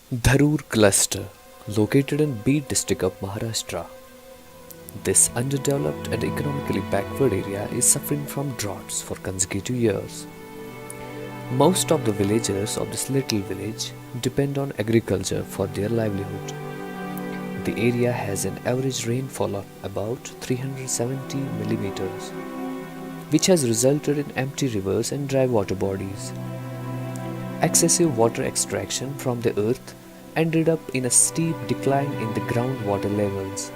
Dharur cluster, located in Beed district of Maharashtra. This underdeveloped and economically backward area is suffering from droughts for consecutive years. Most of the villagers of this little village depend on agriculture for their livelihood. The area has an average rainfall of about 370 millimeters, which has resulted in empty rivers and dry water bodies. Excessive water extraction from the earth ended up in a steep decline in the groundwater levels.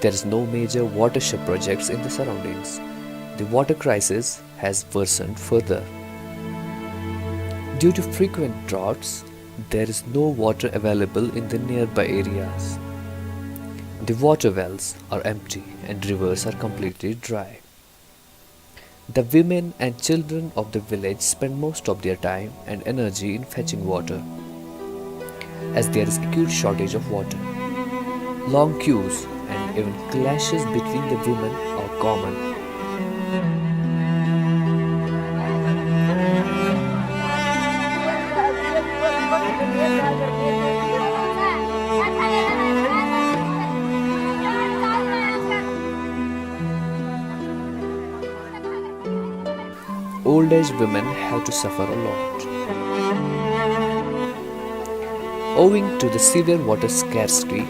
There is no major watershed projects in the surroundings. The water crisis has worsened further. Due to frequent droughts, there is no water available in the nearby areas. The water wells are empty and rivers are completely dry. The women and children of the village spend most of their time and energy in fetching water, as there is acute shortage of water. Long queues and even clashes between the women are common. Old age women have to suffer a lot. Owing to the severe water scarcity,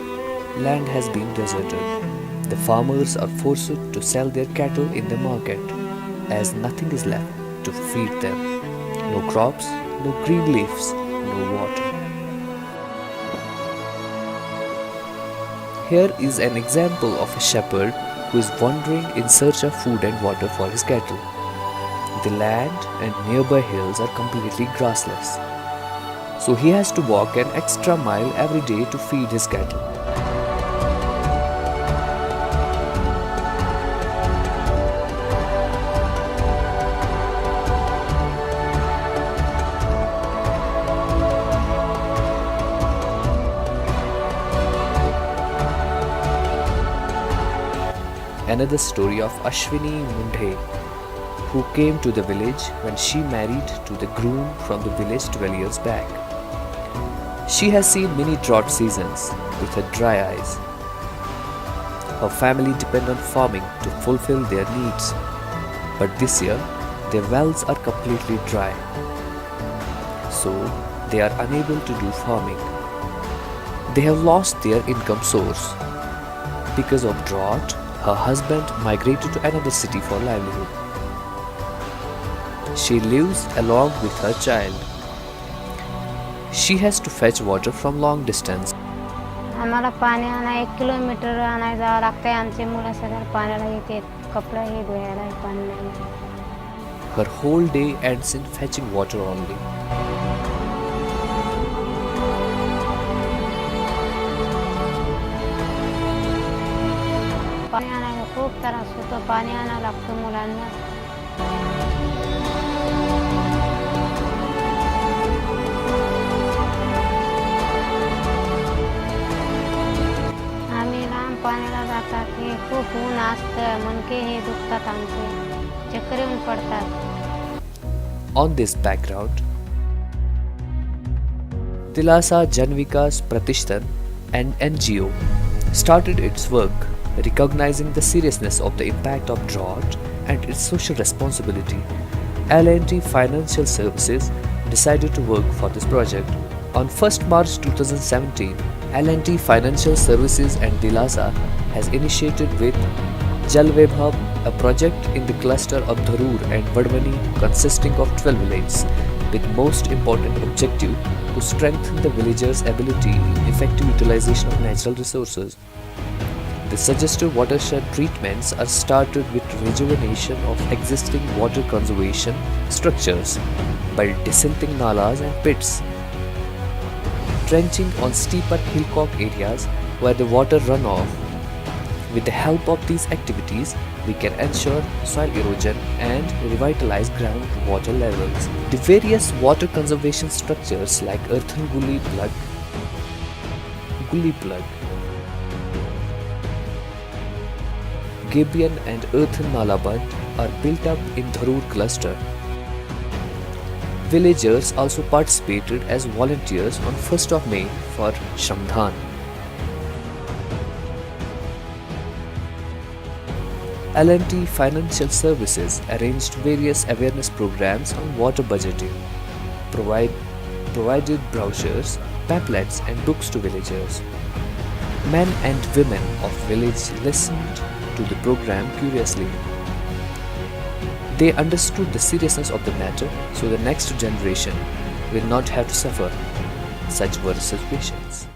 land has been deserted. The farmers are forced to sell their cattle in the market as nothing is left to feed them. No crops, no green leaves, no water. Here is an example of a shepherd who is wandering in search of food and water for his cattle. The land and nearby hills are completely grassless, so he has to walk an extra mile every day to feed his cattle. Another story of Ashwini Mundhe, who came to the village when she married to the groom from the village 12 years back. She has seen many drought seasons with her dry eyes. Her family depend on farming to fulfill their needs, but this year their wells are completely dry, so they are unable to do farming. They have lost their income source. Because of drought, her husband migrated to another city for livelihood. She lives along with her child. She has to fetch water from long distance. आम्हाला पाणी आणा 1 kilometre आणायला जावं लागतंय. आमचे मुलं सगळे पाण्याला येते, कपडेही धुवायला पाणी नाही. Her whole day ends in fetching water only. पाणी आणायला खूप त्रास होतो. पाणी आणावं लागतं मुलांना. पाण्याला जातात हे खूप ऊन असतं, मणके हे दुखतात आमचे, चक्कर येऊन पडतात. On this background, Dilasa Janvikas Pratishthan, an NGO, started its work recognizing the seriousness of the impact of drought and its social responsibility. L&T Financial Services decided to work for this project. On 1st March 2017, L&T Financial Services and Dilasa has initiated with Jalvaibhav, a project in the cluster of Dharur and Wadwani consisting of 12 villages, with most important objective to strengthen the villagers' ability in effective utilization of natural resources. The suggested watershed treatments are started with rejuvenation of existing water conservation structures by desilting nalas and pits, trenching on steeper hillcock areas where the water run off. With the help of these activities, we can ensure soil erosion and revitalize groundwater levels. The various water conservation structures like earthen gully plug, gabion and earthen nala bund are built up in Dharur cluster. Villagers also participated as volunteers on 1st of May for Shramdhan. L&T Financial Services arranged various awareness programs on water budgeting, provided brochures, pamphlets and books to villagers. Men and women of village listened to the program curiously. They understood the seriousness of the matter, so the next generation will not have to suffer. Such were the situations.